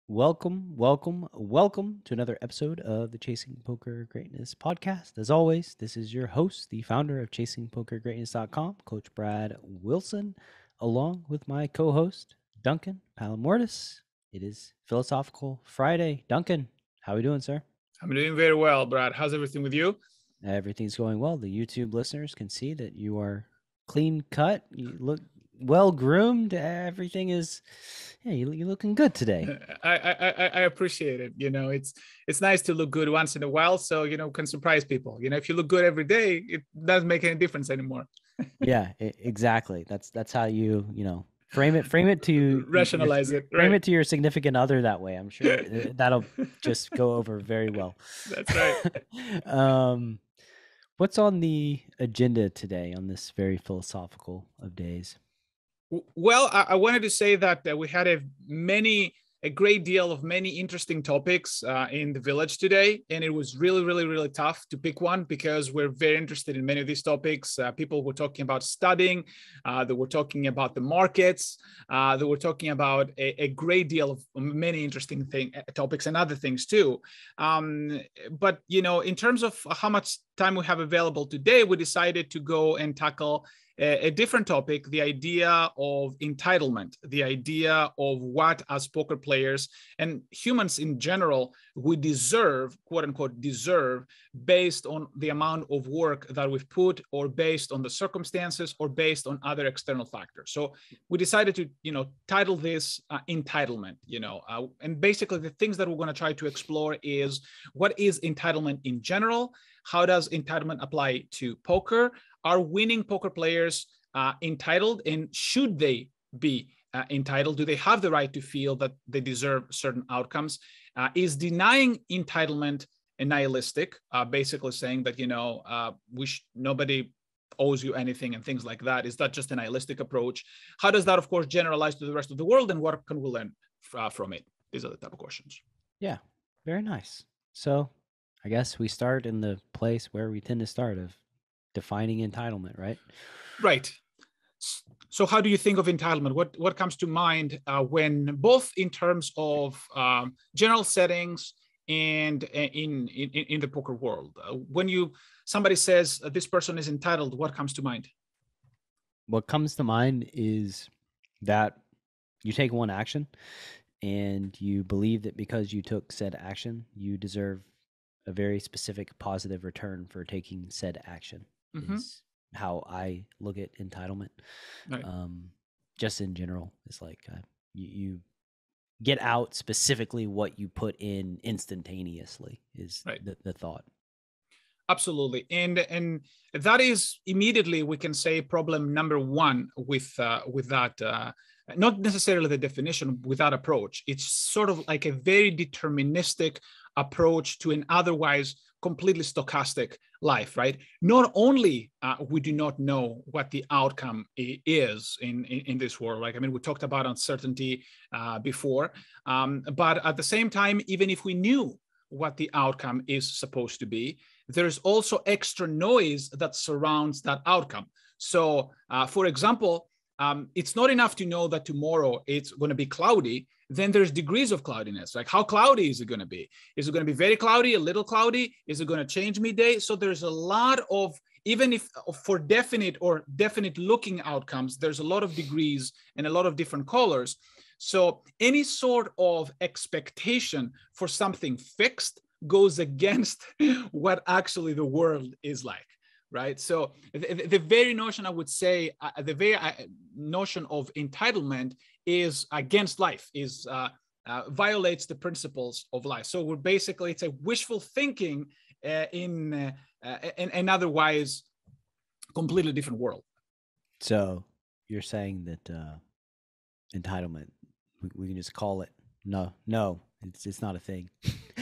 Welcome to another episode of the Chasing Poker Greatness podcast. As always, this is your host, the founder of ChasingPokerGreatness.com, Coach Brad Wilson, along with my co-host, Duncan Palamourdas. It is Philosophical Friday. Duncan, how are we doing, sir? I'm doing very well, Brad. How's everything with you? Everything's going well. The YouTube listeners can see that you are clean cut. You look well groomed. Everything is, you're looking good today. I appreciate it. It's nice to look good once in a while, so can surprise people. If you look good every day, it doesn't make any difference anymore. Yeah, exactly. That's how you frame it to Rationalize it. frame Right. it to your significant other that way. I'm sure that'll just go over very well. That's right. What's on the agenda today on this very philosophical of days? Well, I wanted to say that we had a great deal of many interesting topics in the village today, and it was really tough to pick one because we're very interested in many of these topics. People were talking about studying, they were talking about the markets, they were talking about a great deal of many interesting topics and other things too. But in terms of how much time we have available today, we decided to go and tackle a different topic, the idea of entitlement, the idea of what as poker players and humans in general we deserve, quote unquote, deserve based on the amount of work that we've put or based on the circumstances or based on other external factors. So we decided to, title this entitlement, and basically the things that we're going to try to explore is what is entitlement in general? How does entitlement apply to poker? Are winning poker players entitled, and should they be entitled? Do they have the right to feel that they deserve certain outcomes? Is denying entitlement nihilistic, basically saying that nobody owes you anything and things like that? Is that just a nihilistic approach? How does that, of course, generalize to the rest of the world, and what can we learn from it? These are the type of questions. Yeah, very nice. So I guess we start in the place where we tend to start, of defining entitlement, right? Right. So how do you think of entitlement? What comes to mind when, both in terms of general settings and in the poker world? When somebody says this person is entitled, what comes to mind? What comes to mind is that you take one action and you believe that because you took said action, you deserve a very specific positive return for taking said action. Mm-hmm. Is how I look at entitlement. Right. Just in general, it's like you get out specifically what you put in instantaneously is Right. the thought. Absolutely, and that is immediately, we can say, problem number one with that. Not necessarily the definition, with that approach. It's sort of like a very deterministic approach to an otherwise completely stochastic life, right? Not only we do not know what the outcome is in this world, like, I mean, we talked about uncertainty before, but at the same time, even if we knew what the outcome is supposed to be, there's also extra noise that surrounds that outcome. So, for example, it's not enough to know that tomorrow it's going to be cloudy. Then there's degrees of cloudiness. Like, how cloudy is it going to be? Is it going to be very cloudy, a little cloudy? Is it going to change midday? So there's a lot of, even if for definite or definite looking outcomes, there's a lot of degrees and a lot of different colors. So any sort of expectation for something fixed goes against what actually the world is like, right? So the very notion, I would say, the very notion of entitlement is against life, is violates the principles of life. So we're basically, it's a wishful thinking in an otherwise completely different world. So you're saying that entitlement, we can just call it no, it's not a thing.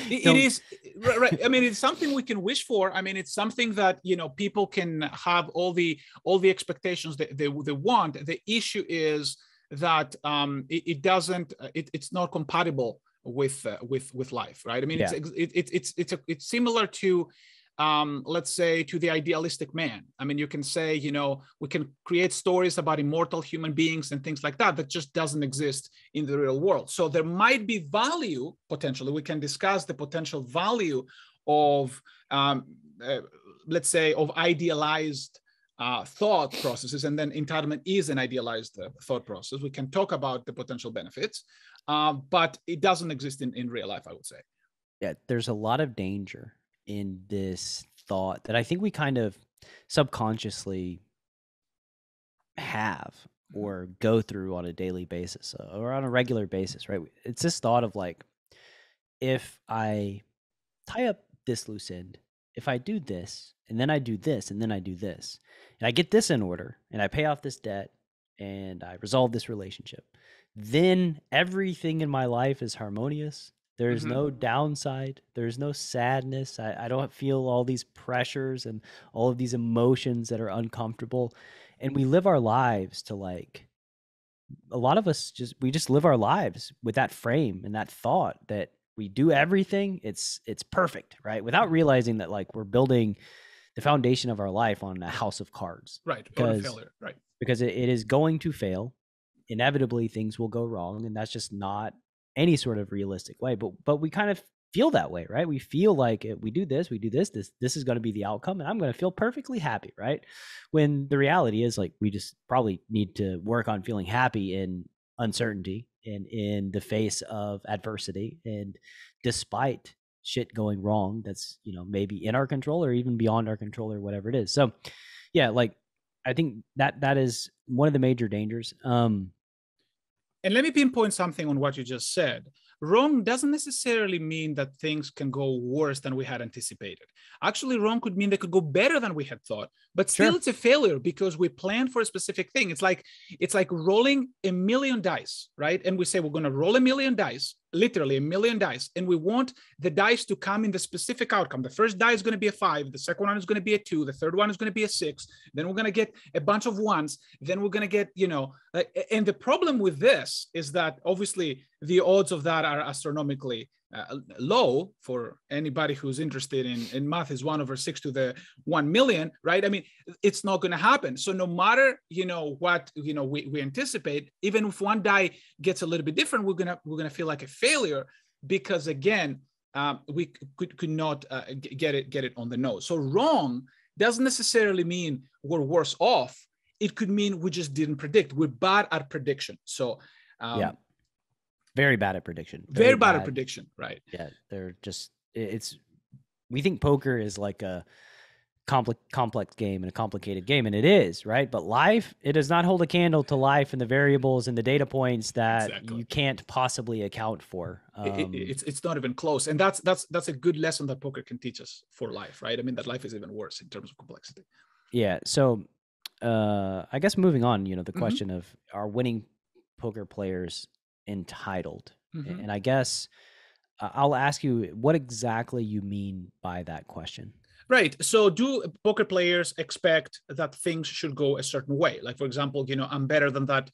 It is, right. I mean, it's something we can wish for. I mean, it's something that, people can have all the expectations that they want. The issue is that it's not compatible with life, right? I mean, Yeah. it's similar to let's say, to the idealistic man. I mean, you can say, we can create stories about immortal human beings and things like that just doesn't exist in the real world. So there might be value, potentially. We can discuss the potential value of, let's say, of idealized thought processes, and then entitlement is an idealized thought process. We can talk about the potential benefits, but it doesn't exist in real life, I would say. Yeah, there's a lot of danger in this thought that I think we kind of subconsciously have or go through on a daily basis or on a regular basis, right? It's this thought of like, if I tie up this loose end, if I do this, and then I do this, and then I do this, and I get this in order, and I pay off this debt, and I resolve this relationship, then everything in my life is harmonious. There's no downside. There's no sadness. I don't feel all these pressures and all of these emotions that are uncomfortable. And we live our lives to like, a lot of us we just live our lives with that frame and that thought that we do everything. It's perfect, right? Without realizing that like we're building the foundation of our life on a house of cards. Right. Because, failure. Right. Because it is going to fail. Inevitably things will go wrong, and that's just not any sort of realistic way. But we kind of feel that way, right? We feel like we do this is going to be the outcome, and I'm going to feel perfectly happy, right? When the reality is like we just probably need to work on feeling happy in uncertainty and in the face of adversity, and despite shit going wrong that's, maybe in our control or even beyond our control or whatever it is. So yeah, like I think that is one of the major dangers. And let me pinpoint something on what you just said. Wrong doesn't necessarily mean that things can go worse than we had anticipated. Actually, wrong could mean they could go better than we had thought, but still It's a failure because we planned for a specific thing. It's like rolling a million dice, right? And we say we're going to roll a million dice, literally a million dice, and we want the dice to come in the specific outcome. The first die is going to be a 5, the second one is going to be a 2, the third one is going to be a 6, then we're going to get a bunch of 1s, then we're going to get, and the problem with this is that obviously the odds of that are astronomically low. For anybody who's interested in math, is 1/6 to the 1 million, right? I mean, it's not going to happen. So no matter what we anticipate, even if one die gets a little bit different, we're gonna feel like a failure because again, we could not get it on the nose. So wrong doesn't necessarily mean we're worse off. It could mean we just didn't predict. We're bad at prediction. So yeah. Very bad at prediction. Very bad at prediction, right? Yeah, they're just, we think poker is like a complex game and a complicated game, and it is, right? But life, it does not hold a candle to life and the variables and the data points that you can't possibly account for. It's not even close, and that's a good lesson that poker can teach us for life, right? I mean, that life is even worse in terms of complexity. Yeah. So, I guess moving on, the question of, are winning poker players entitled? And I guess I'll ask you what exactly you mean by that question. Right. So do poker players expect that things should go a certain way? Like, for example, I'm better than that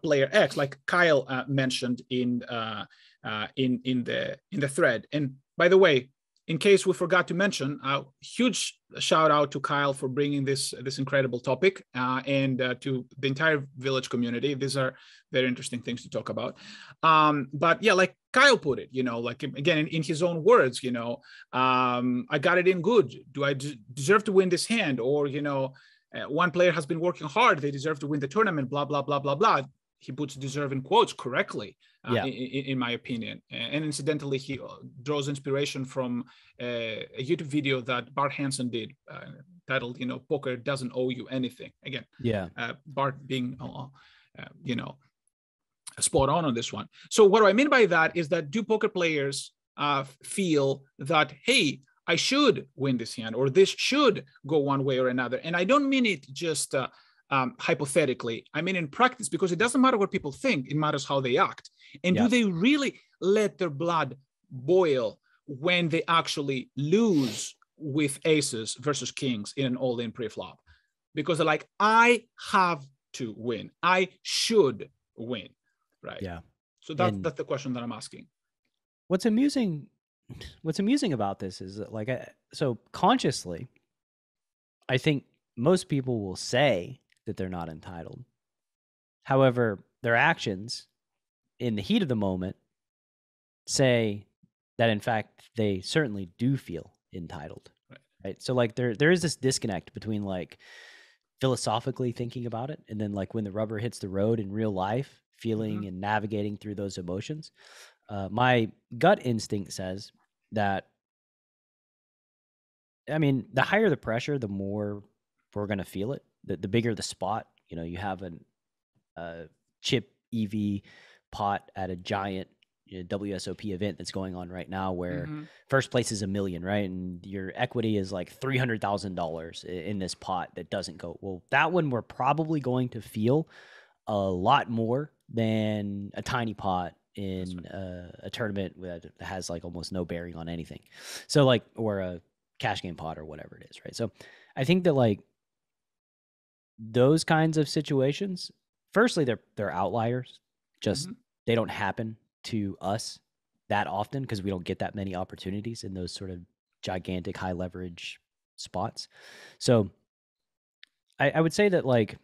player X, like Kyle mentioned in the thread. And by the way, in case we forgot to mention, a huge shout out to Kyle for bringing this incredible topic and to the entire village community. These are very interesting things to talk about. But yeah, like Kyle put it, like again, in his own words, I got it in good. Do I deserve to win this hand? Or, one player has been working hard. They deserve to win the tournament, blah, blah, blah, blah, blah. He puts deserve in quotes correctly, in my opinion. And incidentally, he draws inspiration from a YouTube video that Bart Hansen did titled, Poker Doesn't Owe You Anything. Again, Bart being, spot on this one. So what do I mean by that is that do poker players feel that, hey, I should win this hand, or this should go one way or another? And I don't mean it just hypothetically. I mean in practice, because it doesn't matter what people think, it matters how they act. And do they really let their blood boil when they actually lose with aces versus kings in an all-in pre-flop? Because they're like, I have to win. I should win, right? Yeah. So that's the question that I'm asking. What's amusing what's amusing about this is that, like, so consciously, I think most people will say that they're not entitled. However, their actions in the heat of the moment say that, in fact, they certainly do feel entitled. Right. So, like, there is this disconnect between, like, philosophically thinking about it and then, like, when the rubber hits the road in real life, feeling and navigating through those emotions. My gut instinct says that, I mean, the higher the pressure, the more we're going to feel it. The bigger the spot. You know, you have a chip EV pot at a giant WSOP event that's going on right now, where first place is $1 million, right? And your equity is like $300,000 in this pot that doesn't go. Well, that one we're probably going to feel a lot more than a tiny pot in a tournament that has like almost no bearing on anything. So, like, or a cash game pot or whatever it is, right? So I think that, like, those kinds of situations, firstly, they're outliers. Just they don't happen to us that often because we don't get that many opportunities in those sort of gigantic high leverage spots. So I would say that, like,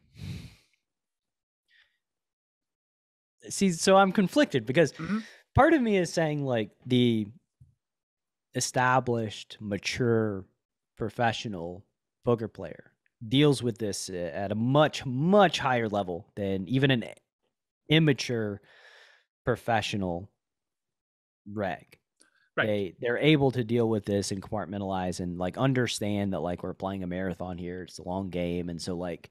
see, so I'm conflicted because part of me is saying, like, the established, mature, professional poker player deals with this at a much, much higher level than even an immature professional reg. Right. They're able to deal with this and compartmentalize and, like, understand that, like, we're playing a marathon here. It's a long game. And so, like,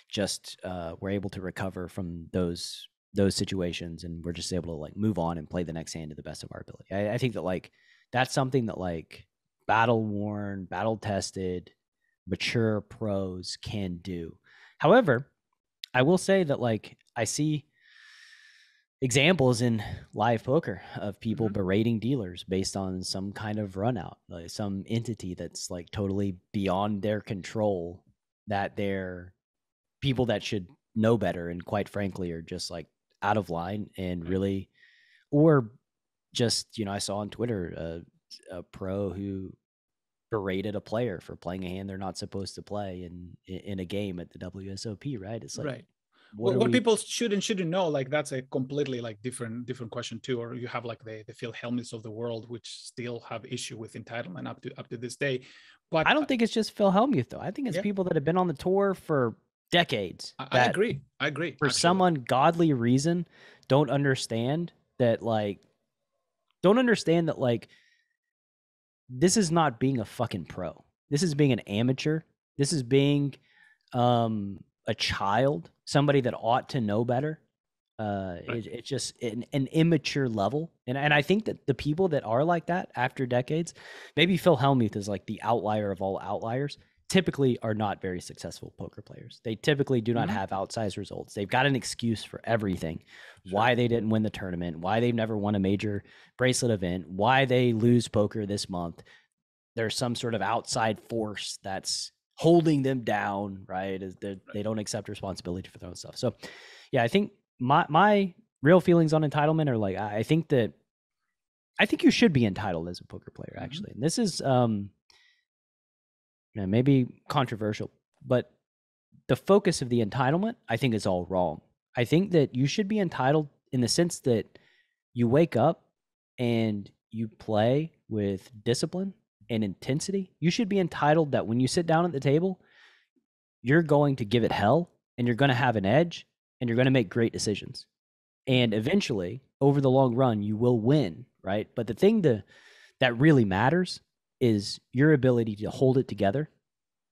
just we're able to recover from those situations, and we're just able to, like, move on and play the next hand to the best of our ability. I think that, like, that's something that, like, battle worn, battle tested, mature pros can do. However, I will say that, like, I see examples in live poker of people berating dealers based on some kind of run out, like some entity that's, like, totally beyond their control, that they're people that should know better and, quite frankly, are just, like, out of line and really, or just, I saw on Twitter a pro who berated a player for playing a hand they're not supposed to play in a game at the WSOP, right? It's like, what people should and shouldn't know, like, that's a completely, like, different question too. Or you have, like, the Phil Hellmuths of the world, which still have issue with entitlement up to this day. But I don't think it's just Phil Hellmuth, though. I think it's people that have been on the tour for decades. I agree. For some ungodly reason, don't understand that, like, this is not being a fucking pro. This is being an amateur. This is being a child, somebody that ought to know better. It's just an immature level. And I think that the people that are like that after decades, maybe Phil Hellmuth is, like, the outlier of all outliers, typically are not very successful poker players. They typically do not have outsized results. They've got an excuse for everything. Why they didn't win the tournament, why they've never won a major bracelet event, why they lose poker this month. There's some sort of outside force that's holding them down, right? They don't accept responsibility for their own stuff. So, yeah, I think my real feelings on entitlement are, like, I think you should be entitled as a poker player, actually. And this is maybe controversial, but the focus of the entitlement, I think, is all wrong. I think that you should be entitled in the sense that you wake up and you play with discipline and intensity. You should be entitled that when you sit down at the table, you're going to give it hell, and you're going to have an edge, and you're going to make great decisions. And eventually, over the long run, you will win, right? But the thing that really matters is your ability to hold it together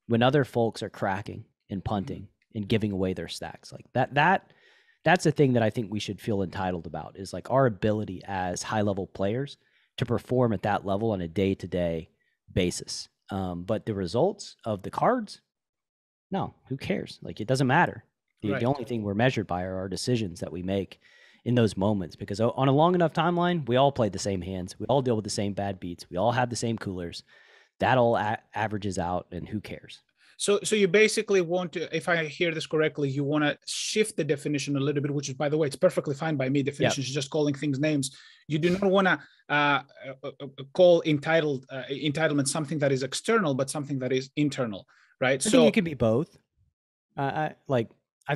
when other folks are cracking and punting and giving away their stacks. Like, that's the thing that I think we should feel entitled about, is, like, our ability as high-level players to perform at that level on a day-to-day basis. But the results of the cards, no, who cares? Like, it doesn't matter. The only thing we're measured by are our decisions that we make in those moments, because on a long enough timeline, we all play the same hands. We all deal with the same bad beats. We all have the same coolers. That all averages out, and who cares? So you basically want to, if I hear this correctly, you want to shift the definition a little bit, which is, by the way, it's perfectly fine by me. Definitions is just calling things names. You do not want to call entitlement something that is external, but something that is internal, right? I think it can be both. I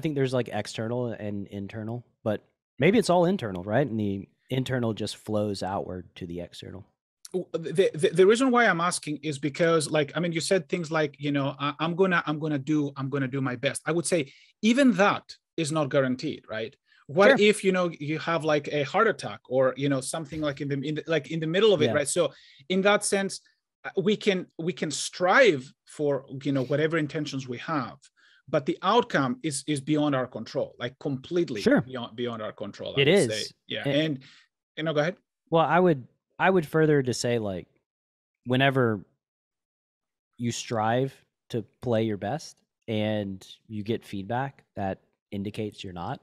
think there's like external and internal, but maybe it's all internal, right? And the internal just flows outward to the external. The reason why I'm asking is because, like, I mean, you said things like, you know, I'm gonna do my best. I would say even that is not guaranteed, right? What if, you know, you have like a heart attack or, you know, something like in the middle of it, right? So in that sense, we can strive for, you know, whatever intentions we have, but the outcome is beyond our control, like completely beyond our control. I would say. Yeah. And you know, go ahead. Well, I would further to say, like, whenever you strive to play your best and you get feedback that indicates you're not,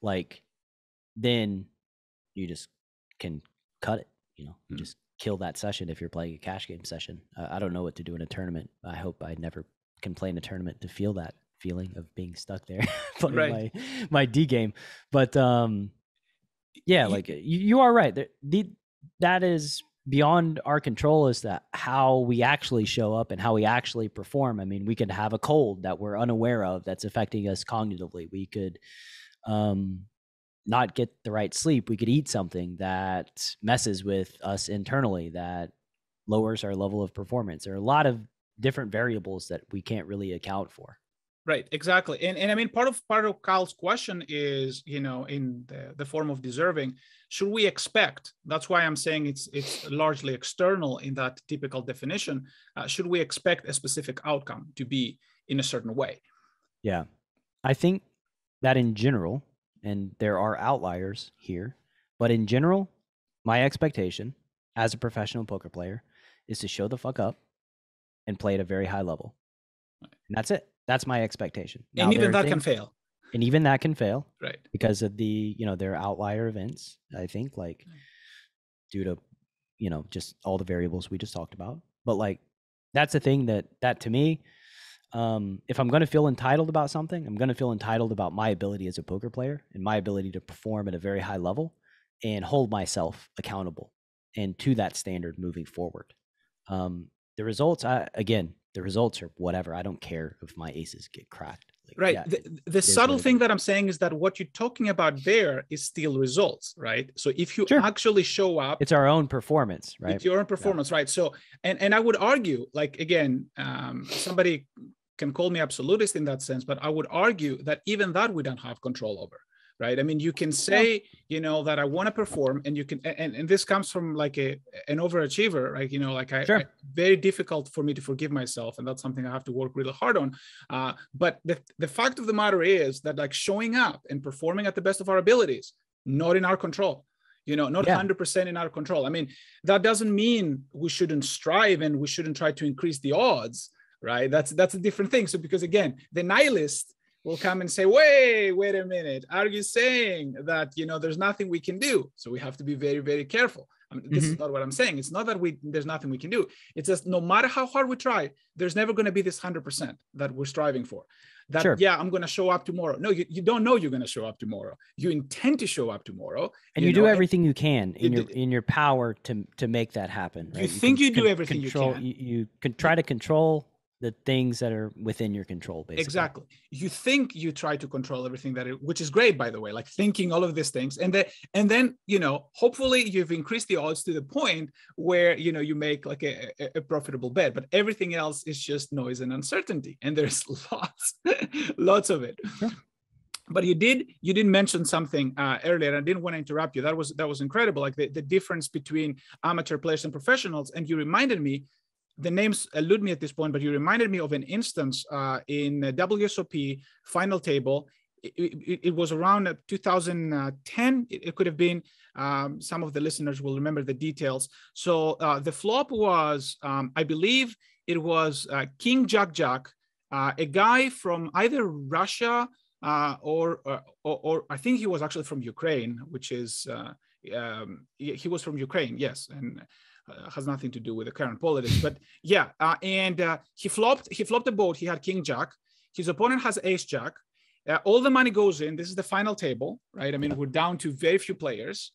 like, then you just can cut it, you know, you just kill that session if you're playing a cash game session. I don't know what to do in a tournament. I hope I never can play in a tournament to feel that feeling of being stuck there playing my D game. But yeah, like you are right. That is beyond our control, is that how we actually show up and how we actually perform. I mean, we could have a cold that we're unaware of that's affecting us cognitively. We could not get the right sleep. We could eat something that messes with us internally, that lowers our level of performance. There are a lot of different variables that we can't really account for. Right, exactly. And I mean, part of Kyle's question is, you know, in the form of deserving, should we expect, that's why I'm saying it's largely external in that typical definition, should we expect a specific outcome to be in a certain way? Yeah, I think that in general, and there are outliers here, but in general, my expectation as a professional poker player is to show the fuck up and play at a very high level. And that's it. That's my expectation. Now, and even that can fail. And even that can fail. Right. Because of the, you know, their outlier events, I think, like due to, you know, just all the variables we just talked about. But like, that's the thing that to me, if I'm going to feel entitled about something, I'm going to feel entitled about my ability as a poker player and my ability to perform at a very high level and hold myself accountable and to that standard moving forward. The results, the results are whatever. I don't care if my aces get cracked. Like, right. Yeah, the subtle thing that I'm saying is that what you're talking about there is still results, right? So if you actually show up, it's our own performance, right? It's your own performance, right? So, and I would argue, like, again, somebody can call me absolutist in that sense, but I would argue that even that we don't have control over. Right. I mean, you can say, you know, that I want to perform, and you can, and this comes from like an overachiever, right? You know, like very difficult for me to forgive myself. And that's something I have to work really hard on. But the fact of the matter is that, like, showing up and performing at the best of our abilities, not in our control, you know, not 100% in our control. I mean, that doesn't mean we shouldn't strive and we shouldn't try to increase the odds, right? That's a different thing. So, because again, the nihilist will come and say, wait a minute, are you saying that, you know, there's nothing we can do? So we have to be very, very careful. I mean, this is not what I'm saying. It's not that there's nothing we can do. It's just no matter how hard we try, there's never going to be this 100% that we're striving for. That, I'm going to show up tomorrow. No, you don't know you're going to show up tomorrow. You intend to show up tomorrow. And you do everything you can in your power to make that happen. Right? You think you do everything you can. You can try to control the things that are within your control, basically. Exactly. You think you try to control everything which is great, by the way, like thinking all of these things. And then, you know, hopefully you've increased the odds to the point where, you know, you make like a profitable bet, but everything else is just noise and uncertainty. And there's lots of it. Sure. But you did mention something earlier. I didn't want to interrupt you. That was incredible. Like the difference between amateur players and professionals. And you reminded me, the names elude me at this point, but you reminded me of an instance in WSOP final table. It was around 2010. It could have been. Some of the listeners will remember the details. So the flop was, I believe it was King Jack Jack, a guy from either Russia or I think he was actually from Ukraine, which is he was from Ukraine, yes, and has nothing to do with the current politics. But yeah, he flopped the boat. He had King Jack. His opponent has Ace Jack. All the money goes in. This is the final table, right? I mean, we're down to very few players.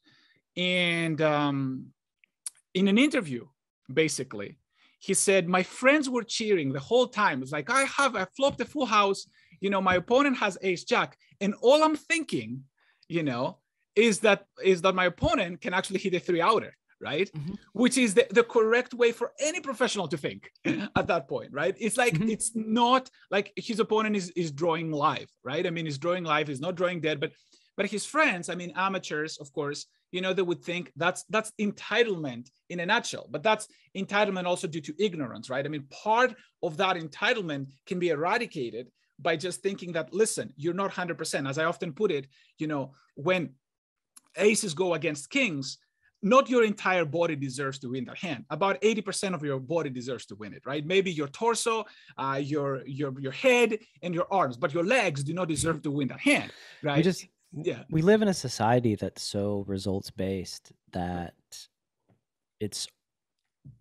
And in an interview, basically, he said, my friends were cheering the whole time. It's like, I flopped a full house. You know, my opponent has Ace Jack. And all I'm thinking, you know, is that my opponent can actually hit a 3-outer, right? Mm-hmm. Which is the correct way for any professional to think at that point, right? It's like, mm-hmm. It's not like his opponent is drawing live, right? I mean, he's drawing live, he's not drawing dead, but his friends, I mean, amateurs, of course, you know, they would think that's entitlement in a nutshell, but that's entitlement also due to ignorance, right? I mean, part of that entitlement can be eradicated by just thinking that, listen, you're not 100%. As I often put it, you know, when aces go against kings, not your entire body deserves to win that hand. About 80% of your body deserves to win it, right? Maybe your torso, your head, and your arms, but your legs do not deserve to win that hand, right? We live in a society that's so results based that it's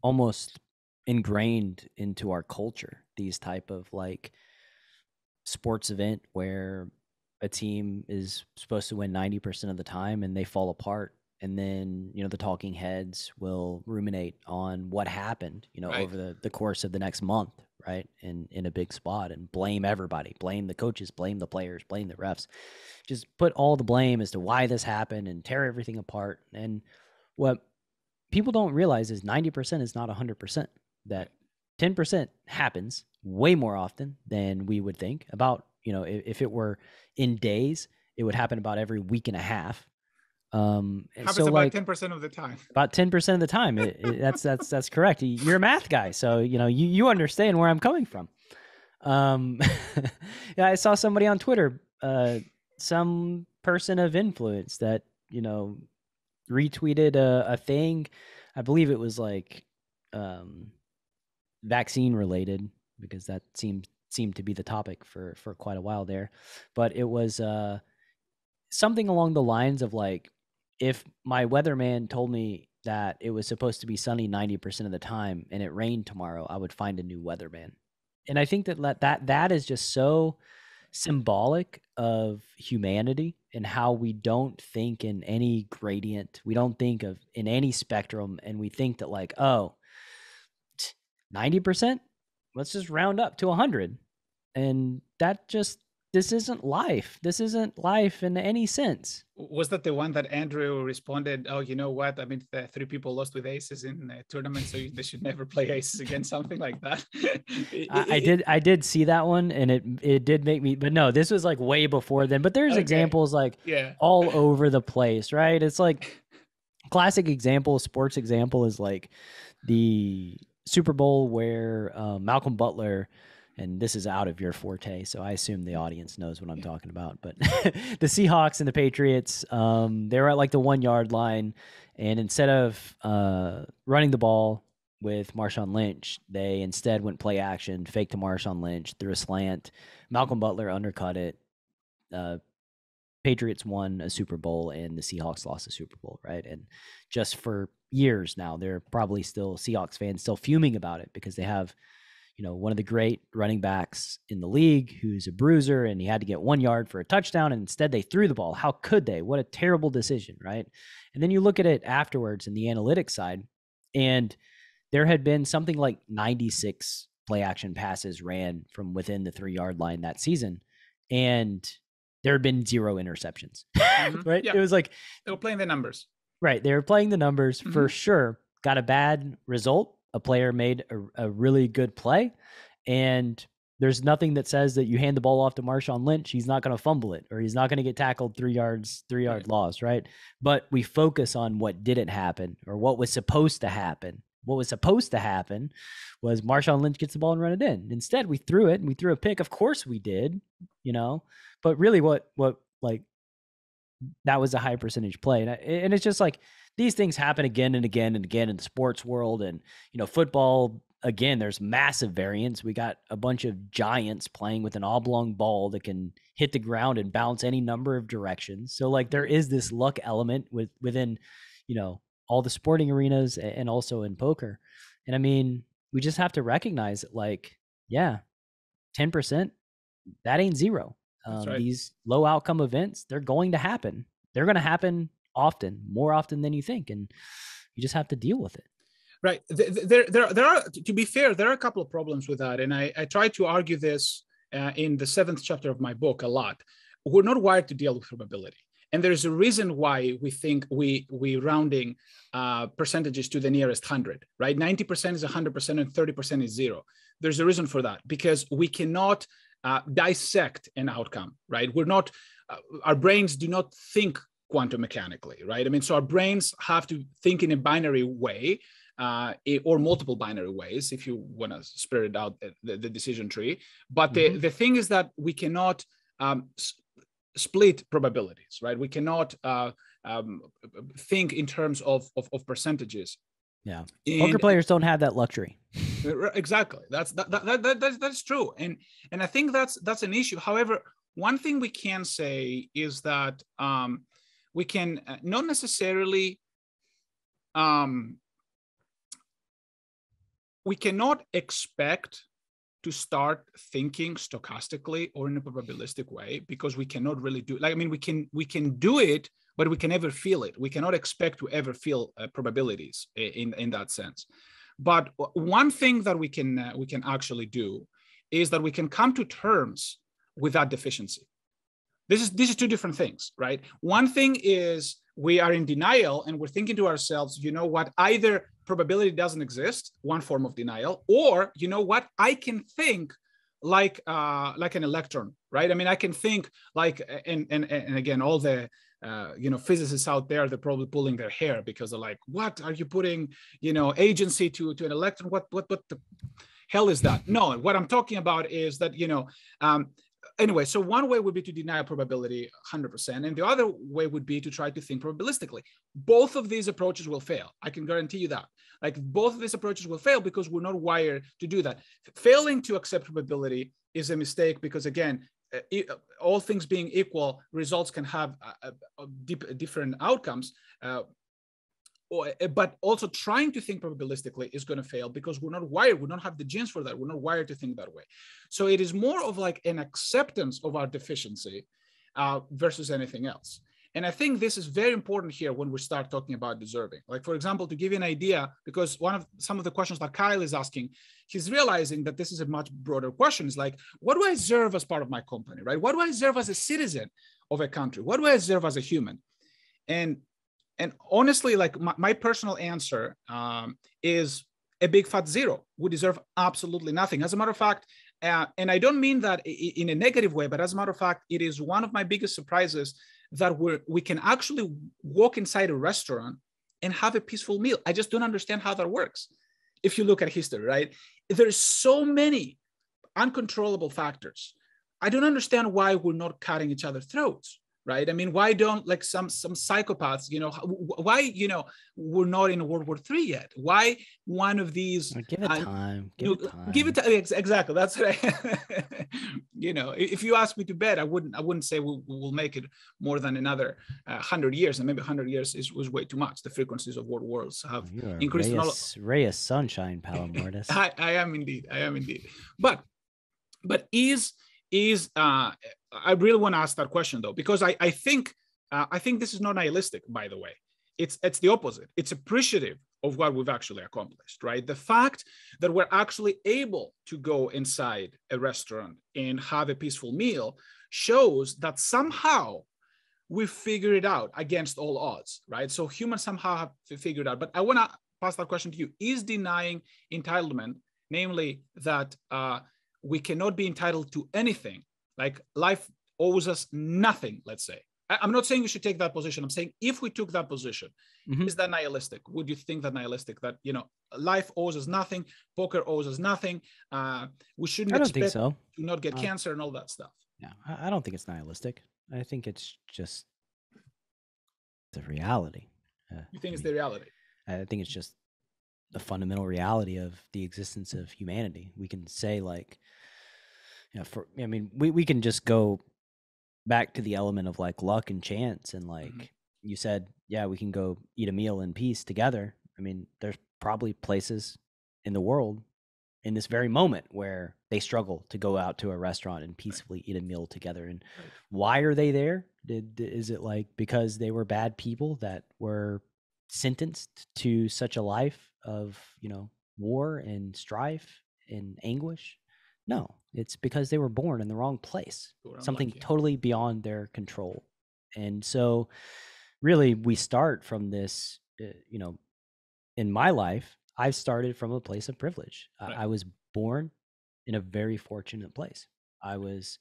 almost ingrained into our culture, these type of like sports event where a team is supposed to win 90% of the time and they fall apart. And then, you know, the talking heads will ruminate on what happened, you know, right, over the course of the next month, right? In a big spot, and blame everybody, blame the coaches, blame the players, blame the refs, just put all the blame as to why this happened and tear everything apart. And what people don't realize is 90% is not 100%. That 10% happens way more often than we would think. About, you know, if it were in days, it would happen about every week and a half. Happens so about like 10% of the time. About 10% of the time. That's correct. You're a math guy, so you know you understand where I'm coming from. Yeah, I saw somebody on Twitter, some person of influence that, you know, retweeted a thing. I believe it was like vaccine related, because that seemed to be the topic for quite a while there. But it was something along the lines of like, if my weatherman told me that it was supposed to be sunny 90% of the time and it rained tomorrow, I would find a new weatherman. And I think that is just so symbolic of humanity and how we don't think in any gradient. We don't think of in any spectrum, and we think that like, oh, 90%, let's just round up to 100. And that just, this isn't life. This isn't life in any sense. Was that the one that Andrew responded, oh, you know what? I mean, the 3 people lost with aces in a tournament, so they should never play aces again, something like that. I did see that one, and it did make me, but no, this was like way before then. But there's examples like all over the place, right? It's like classic example, sports example is like the Super Bowl where Malcolm Butler, and this is out of your forte, so I assume the audience knows what I'm talking about, but the Seahawks and the Patriots, they were at like the 1 yard line, and instead of running the ball with Marshawn Lynch, they instead went play action, fake to Marshawn Lynch, threw a slant. Malcolm Butler undercut it. Patriots won a Super Bowl and the Seahawks lost a Super Bowl, right? And just for years now, they're probably still Seahawks fans still fuming about it, because they have, you know, one of the great running backs in the league who's a bruiser, and he had to get 1 yard for a touchdown, and instead they threw the ball. How could they? What a terrible decision, right? And then you look at it afterwards in the analytics side, and there had been something like 96 play action passes ran from within the 3 yard line that season, and there had been 0 interceptions, right? Yeah. It was like they were playing the numbers. Right. They were playing the numbers for sure. Got a bad result. A player made a really good play, and there's nothing that says that you hand the ball off to Marshawn Lynch, he's not going to fumble it, or he's not going to get tackled 3 yard loss, right? But we focus on what didn't happen, or what was supposed to happen. What was supposed to happen was Marshawn Lynch gets the ball and run it in. Instead, we threw it, and we threw a pick. Of course we did, you know, but really what like, that was a high percentage play. And it's just like, these things happen again and again and again in the sports world. And, you know, football again, there's massive variance. We got a bunch of giants playing with an oblong ball that can hit the ground and bounce any number of directions. So like there is this luck element within, all the sporting arenas and also in poker. And I mean, we just have to recognize that, like, yeah, 10%, that ain't zero. That's right. These low outcome events, they're going to happen. They're going to happen often, more often than you think. And you just have to deal with it. Right. There are, to be fair, there are a couple of problems with that. And I try to argue this in the 7th chapter of my book a lot. We're not wired to deal with probability. And there's a reason why we think we rounding percentages to the nearest 100, right? 90% is 100% and 30% is zero. There's a reason for that, because we cannot dissect an outcome, right? We're not, our brains do not think quantum mechanically, right? I mean, so our brains have to think in a binary way, or multiple binary ways, if you want to spread it out the decision tree. But the thing is that we cannot split probabilities, right? We cannot think in terms of percentages. Yeah, poker players don't have that luxury. Exactly, that's true, and I think that's an issue. However, one thing we can say is that we can not necessarily we cannot expect to start thinking stochastically or in a probabilistic way, because we cannot really do, like, I mean, we can do it, but we can never feel it. We cannot expect to ever feel probabilities in that sense. But one thing that we can actually do is that we can come to terms with that deficiency. This is two different things, right? One thing is we are in denial and we're thinking to ourselves, you know what, either probability doesn't exist, one form of denial, or, you know what, I can think like an electron, right? I mean, I can think like, and again, all the physicists out there, they're probably pulling their hair because they're like, what are you putting, agency to an electron? What the hell is that? No, what I'm talking about is that, anyway, so one way would be to deny a probability 100%, and the other way would be to try to think probabilistically. Both of these approaches will fail. I can guarantee you that. Like, both of these approaches will fail because we're not wired to do that. Failing to accept probability is a mistake because, again, all things being equal, results can have different outcomes. But also trying to think probabilistically is going to fail because we're not wired. We don't have the genes for that. We're not wired to think that way. So it is more of like an acceptance of our deficiency versus anything else. And I think this is very important here when we start talking about deserving. Like, for example, to give you an idea, because some of the questions that Kyle is asking, he's realizing that this is a much broader question. It's like, what do I deserve as part of my company, right? What do I deserve as a citizen of a country? What do I deserve as a human? And honestly, like my personal answer is a big fat zero. We deserve absolutely nothing. As a matter of fact, and I don't mean that in a negative way, but as a matter of fact, it is one of my biggest surprises that we can actually walk inside a restaurant and have a peaceful meal. I just don't understand how that works. If you look at history, right? There's so many uncontrollable factors. I don't understand why we're not cutting each other's throats. Right? I mean, why don't, like, some psychopaths, why, we're not in World War III yet? Why one of these? Give it time. Give it time. Exactly. That's what if you ask me to bet, I wouldn't say we'll make it more than another 100 years, and maybe 100 years was way too much. The frequencies of world wars have increased. Ray of sunshine, Palamourdas. I am indeed. But I really want to ask that question, though, because I think this is not nihilistic, by the way. It's the opposite. It's appreciative of what we've actually accomplished, right? The fact that we're actually able to go inside a restaurant and have a peaceful meal shows that somehow we figured it out against all odds, right? So humans somehow have figured out. But I want to pass that question to you. Is denying entitlement, namely that we cannot be entitled to anything, like life owes us nothing, let's say. I'm not saying you should take that position. I'm saying if we took that position, is that nihilistic? Would you think that nihilistic, that, life owes us nothing, poker owes us nothing, we shouldn't expect to not get cancer and all that stuff? Yeah, I don't think it's nihilistic. I think it's just the reality. You think it's the reality? I think it's just the fundamental reality of the existence of humanity. We can say like, we can just go back to the element of like luck and chance. And like you said, yeah, we can go eat a meal in peace together. I mean, there's probably places in the world in this very moment where they struggle to go out to a restaurant and peacefully eat a meal together. And why are they there? Is it like because they were bad people that were sentenced to such a life of, war and strife and anguish? No, it's because they were born in the wrong place, something totally beyond their control. And so really we start from this, in my life, I've started from a place of privilege. I was born in a very fortunate place. I was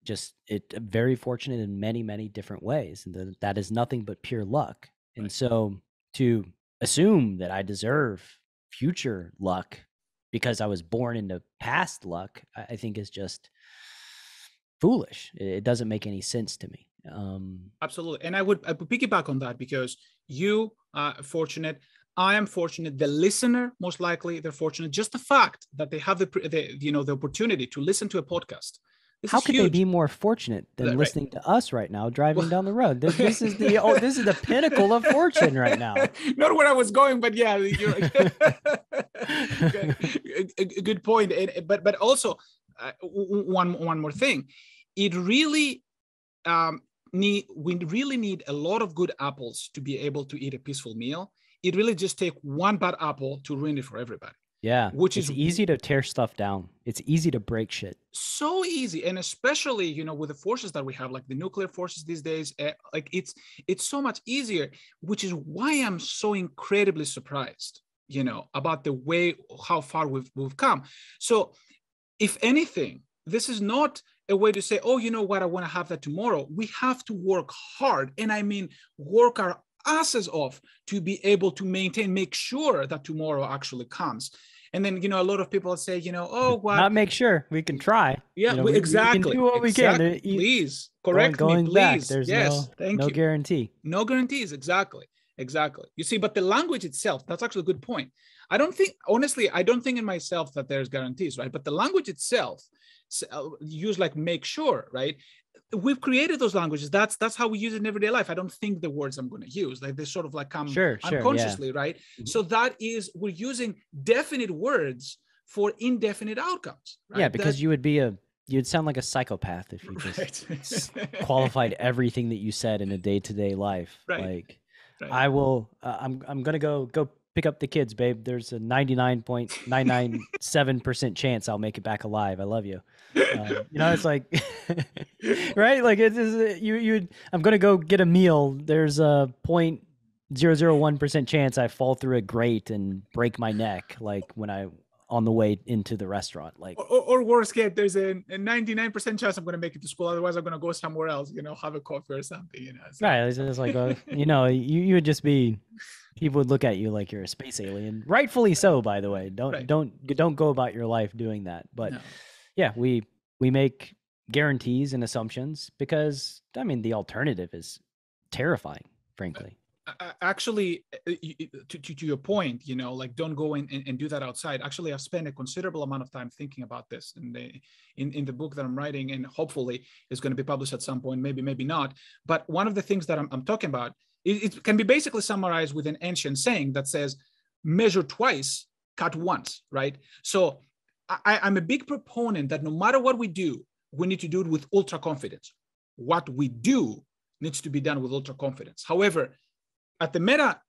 just very fortunate in many, many different ways. And that is nothing but pure luck. And so to assume that I deserve future luck because I was born into past luck, I think is just foolish. It doesn't make any sense to me. Absolutely. And I would piggyback on that because you are fortunate. I am fortunate. The listener, most likely, they're fortunate. Just the fact that they have the opportunity to listen to a podcast. How could they be more fortunate than listening to us right now, driving down the road? This is the pinnacle of fortune right now. Not where I was going, but yeah, good point. But also one more thing, it really we really need a lot of good apples to be able to eat a peaceful meal. It really just takes one bad apple to ruin it for everybody. Yeah, which is easy to tear stuff down. It's easy to break shit. So easy, and especially with the forces that we have, like the nuclear forces these days, like it's so much easier. Which is why I'm so incredibly surprised, about the way how far we've come. So, if anything, this is not a way to say, oh, you know what, I want to have that tomorrow. We have to work hard, and I mean work our asses off to be able to make sure that tomorrow actually comes. And then, a lot of people say, oh, what? Not make sure, we can try. Yeah, exactly. We can do what we can. Please correct me, please. Back, there's no guarantee. No guarantees, exactly. You see, but the language itself, that's actually a good point. I don't think in myself that there's guarantees, right? But the language itself, use like make sure, right? We've created those languages. That's how we use it in everyday life. I don't think the words I'm going to use, like they sort of like come unconsciously, right? Mm-hmm. So we're using definite words for indefinite outcomes. Right? Yeah, because you'd sound like a psychopath if you just qualified everything that you said in a day-to-day life. Right. I will. I'm gonna go pick up the kids, babe. There's a 99.997% chance I'll make it back alive. I love you. It's like, right? Like I'm going to go get a meal. There's a 0.001% chance I fall through a grate and break my neck. Like when on the way into the restaurant, like, or worse yet, there's a 99% chance I'm going to make it to school. Otherwise I'm going to go somewhere else, have a coffee or something, So. Right. It's just like, you would just be, people would look at you like you're a space alien, rightfully so, by the way. Don't go about your life doing that. But yeah, we make guarantees and assumptions because the alternative is terrifying, frankly. Actually, to your point, like don't go and do that outside. Actually, I've spent a considerable amount of time thinking about this in the book that I'm writing, and hopefully it's going to be published at some point, maybe not. But one of the things that I'm talking about, it can be basically summarized with an ancient saying that says, measure twice, cut once, right? So I'm a big proponent that no matter what we do, we need to do it with ultra confidence. What we do needs to be done with ultra confidence. However, at the meta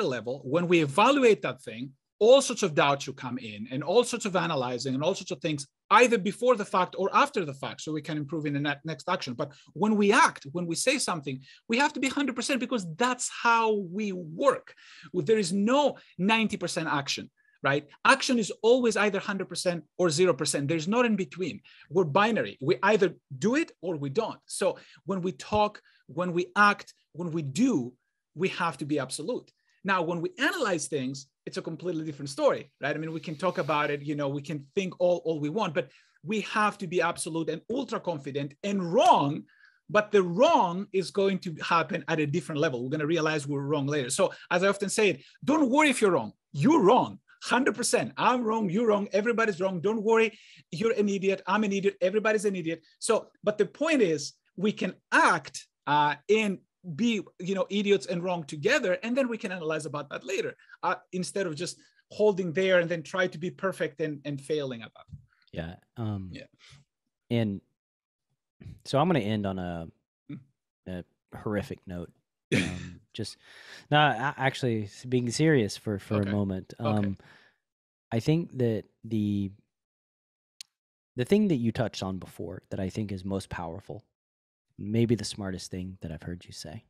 level, when we evaluate that thing, all sorts of doubts should come in and all sorts of analyzing and all sorts of things, either before the fact or after the fact, so we can improve in the next action. But when we act, when we say something, we have to be 100% because that's how we work. There is no 90% action, right? Action is always either 100% or 0%. There's not in between. We're binary. We either do it or we don't. So when we talk, when we act, when we do, we have to be absolute. Now, when we analyze things, it's a completely different story, right? We can talk about it, we can think all we want, but we have to be absolute and ultra confident and wrong, but the wrong is going to happen at a different level. We're going to realize we're wrong later. So as I often say, don't worry if you're wrong. you're wrong. 100%. I'm wrong. You're wrong. Everybody's wrong. Don't worry. You're an idiot. I'm an idiot. Everybody's an idiot. So, but the point is, we can act and be, idiots and wrong together, and then we can analyze about that later, instead of just holding there and then try to be perfect and failing at that. Yeah. Yeah. And so I'm going to end on a horrific note. Just now, actually being serious for a moment. Okay. I think that the thing that you touched on before that I think is most powerful, maybe the smartest thing that I've heard you say,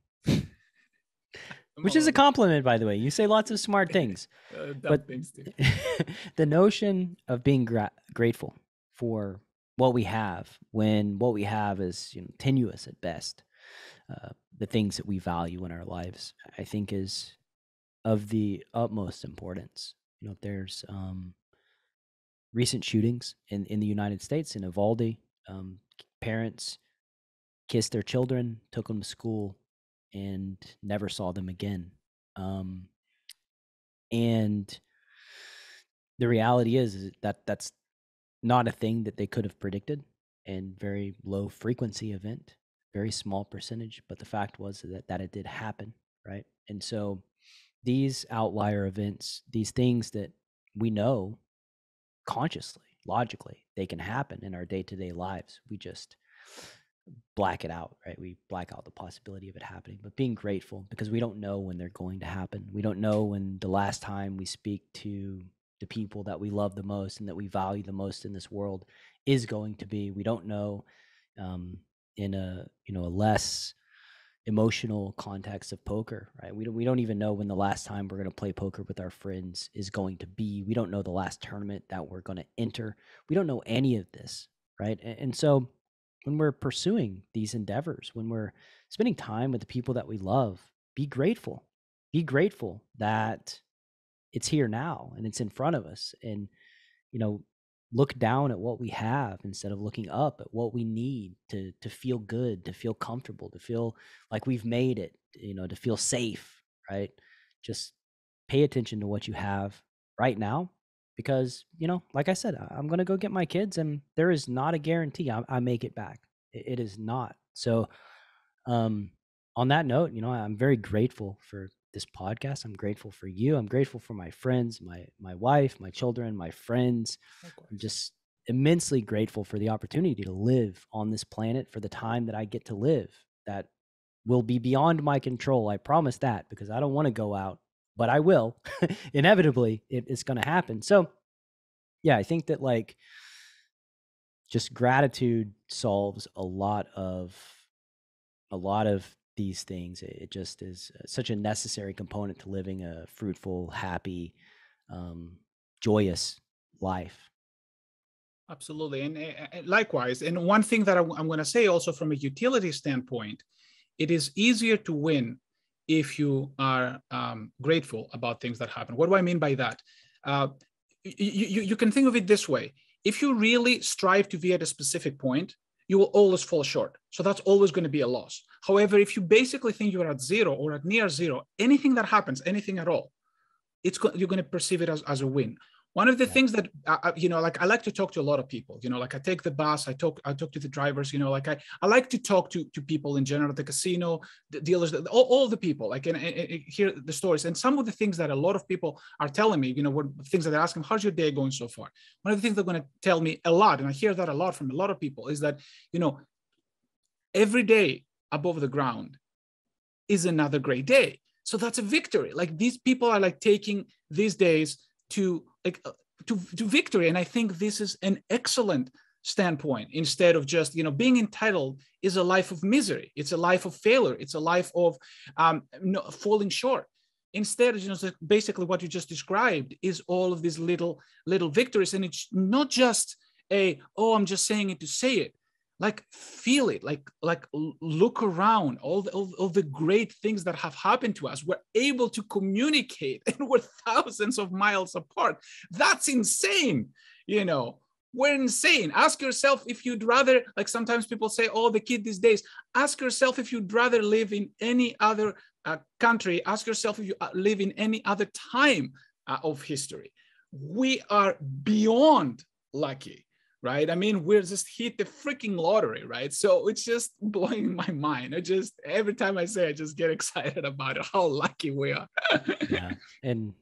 which is a compliment, by the way. You say lots of smart things, but things too. the notion of being grateful for what we have, when what we have is tenuous at best, the things that we value in our lives, I think is of the utmost importance. There's recent shootings in the United States, in Uvalde. Parents kissed their children, took them to school, and never saw them again. And the reality is that that's not a thing that they could have predicted, and very low frequency event, very small percentage. But the fact was that it did happen, right? And so these outlier events, these things that we know consciously, logically, they can happen in our day-to-day lives. We just black it out, right? We black out the possibility of it happening. But being grateful, because we don't know when they're going to happen. We don't know when the last time we speak to the people that we love the most and that we value the most in this world is going to be. We don't know in a a less emotional context of poker, right? We don't even know when the last time we're going to play poker with our friends is going to be. We don't know the last tournament that we're going to enter. We don't know any of this, right? And so when we're pursuing these endeavors, when we're spending time with the people that we love, be grateful. Be grateful that it's here now and it's in front of us. And look down at what we have instead of looking up at what we need to feel good, to feel comfortable, to feel like we've made it, to feel safe, right? Just pay attention to what you have right now, because, like I said, I'm going to go get my kids, and there is not a guarantee I make it back. It is not. So on that note, I'm very grateful for this podcast. I'm grateful for you. I'm grateful for my friends, my wife, my children, my friends. I'm just immensely grateful for the opportunity to live on this planet for the time that I get to live. That will be beyond my control. I promise that, because I don't want to go out, but I will. Inevitably, it's going to happen. So yeah, I think that just gratitude solves a lot of these things. It just is such a necessary component to living a fruitful, happy, joyous life. Absolutely. And likewise. And one thing that I'm going to say also from a utility standpoint, it is easier to win if you are grateful about things that happen. What do I mean by that? You can think of it this way. If you really strive to be at a specific point, you will always fall short. So that's always going to be a loss. However, if you basically think you're at zero or at near zero, anything that happens, anything at all, you're going to perceive it as a win. One of the things that, I like to talk to a lot of people, I take the bus, I talk to the drivers, I like to talk to people in general, the casino, the dealers, all the people, and hear the stories. And some of the things that a lot of people are telling me, things that they're asking, how's your day going so far? One of the things they're going to tell me a lot, and I hear that a lot from a lot of people, is that, every day above the ground is another great day. So that's a victory. These people are taking these days to victory. And I think this is an excellent standpoint, instead of just, being entitled is a life of misery. It's a life of failure. It's a life of falling short. Instead, basically what you just described is all of these little victories. And it's not just I'm just saying it to say it. Feel it, look around all the great things that have happened to us. We're able to communicate and we're thousands of miles apart. That's insane. We're insane. Ask yourself if you'd rather, sometimes people say, the kid these days, ask yourself if you'd rather live in any other country. Ask yourself if you live in any other time of history. We are beyond lucky, right? I mean, we're just hit the freaking lottery, right? So it's just blowing my mind. Every time I say, I just get excited about it, how lucky we are. Yeah. And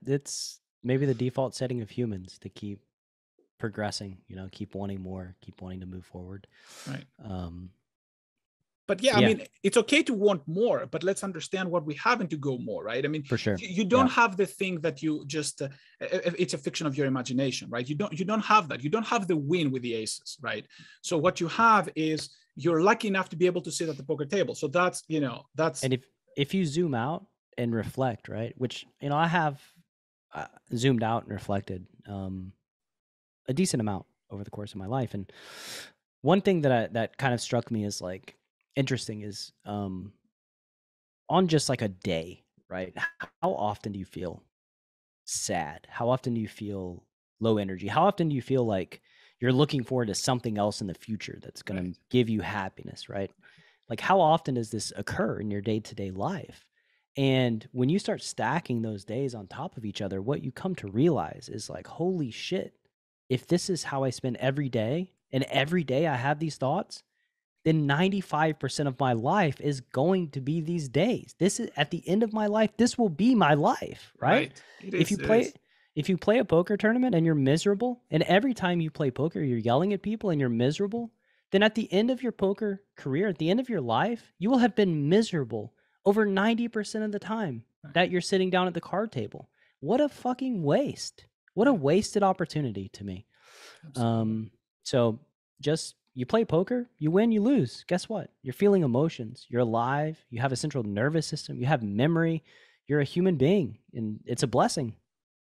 it's maybe the default setting of humans to keep progressing, keep wanting more, keep wanting to move forward. Right. But yeah, I mean, it's okay to want more, but let's understand what we have and to go more, right? I mean, for sure, you don't have the thing that you just, it's a fiction of your imagination, right? You don't have that. You don't have the win with the aces, right? So what you have is you're lucky enough to be able to sit at the poker table. So that's. And if you zoom out and reflect, right, which, I have zoomed out and reflected a decent amount over the course of my life. And one thing that kind of struck me as like interesting is on just like a day, right? How often do you feel sad? How often do you feel low energy? How often do you feel like you're looking forward to something else in the future that's going to give you happiness, right? Like, how often does this occur in your day-to-day life? And when you start stacking those days on top of each other, what you come to realize is like, holy shit, if this is how I spend every day, and every day I have these thoughts, then 95% of my life is going to be these days. This is at the end of my life. This will be my life, right? If you play a poker tournament and you're miserable, and every time you play poker, you're yelling at people and you're miserable, then at the end of your poker career, at the end of your life, you will have been miserable over 90% of the time that you're sitting down at the card table. What a fucking waste. What a wasted opportunity to me. So just, you play poker, you win, you lose. Guess what? You're feeling emotions. You're alive. You have a central nervous system. You have memory. You're a human being, and it's a blessing.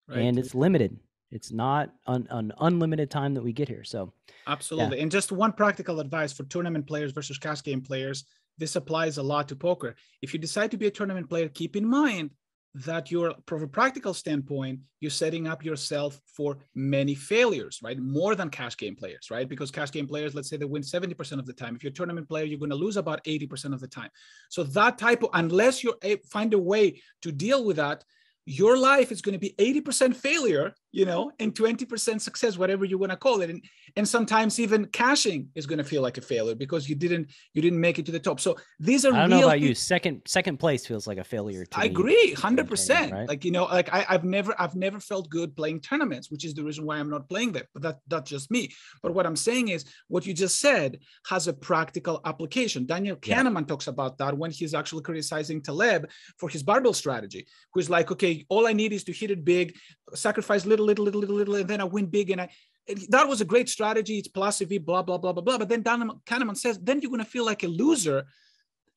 Right. And it's limited. It's not an unlimited time that we get here. So absolutely. Yeah. And just one practical advice for tournament players versus cash game players. This applies a lot to poker. If you decide to be a tournament player, keep in mind that from a practical standpoint, you're setting up yourself for many failures, right? More than cash game players, right? Because cash game players, let's say they win 70% of the time. If you're a tournament player, you're going to lose about 80% of the time. So that unless you find a way to deal with that, your life is going to be 80% failure, and 20% success, whatever you want to call it. And sometimes even cashing is going to feel like a failure because you didn't make it to the top. So these are, I don't know about you. Second place feels like a failure to me. I agree, 100%. Right? Like I've never felt good playing tournaments, which is the reason why I'm not playing them. But that's just me. But what I'm saying is what you just said has a practical application. Daniel Kahneman talks about that when he's actually criticizing Taleb for his barbell strategy, who's like, okay, all I need is to hit it big, sacrifice little, and then I win big. And that was a great strategy. It's plus EV, blah, blah, blah, blah, blah. But then Kahneman says, then you're going to feel like a loser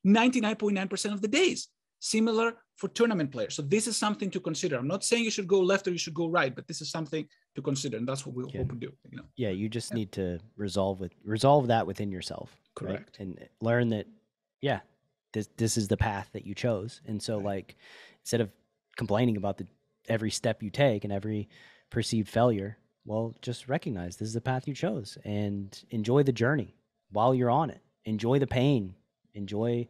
99.9% of the days. Similar for tournament players. So this is something to consider. I'm not saying you should go left or you should go right, but this is something to consider. And that's what we'll hope to do. Yeah, you just need to resolve that within yourself. Correct. Right? And learn that, this is the path that you chose. And so like, instead of complaining about every step you take and every perceived failure, well, just recognize this is the path you chose and enjoy the journey while you're on it. Enjoy the pain. Enjoy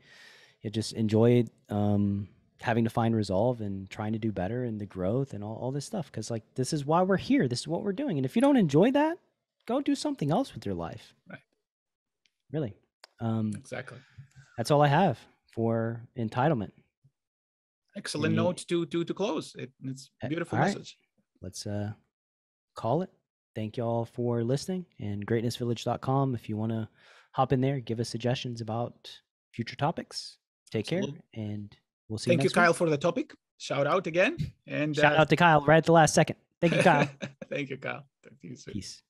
having to find resolve and trying to do better and the growth and all this stuff. Because like, this is why we're here. This is what we're doing. And if you don't enjoy that, go do something else with your life. Right. Really. Exactly. That's all I have for entitlement. Excellent note to close. It's a beautiful message. Let's call it. Thank you all for listening, and greatnessvillage.com. If you want to hop in there, give us suggestions about future topics. Take care, and we'll see you next week. Thank you, Kyle, for the topic. Shout out again. And shout out to Kyle right at the last second. Thank you, Kyle. Thank you, Kyle. Thank you, Peace.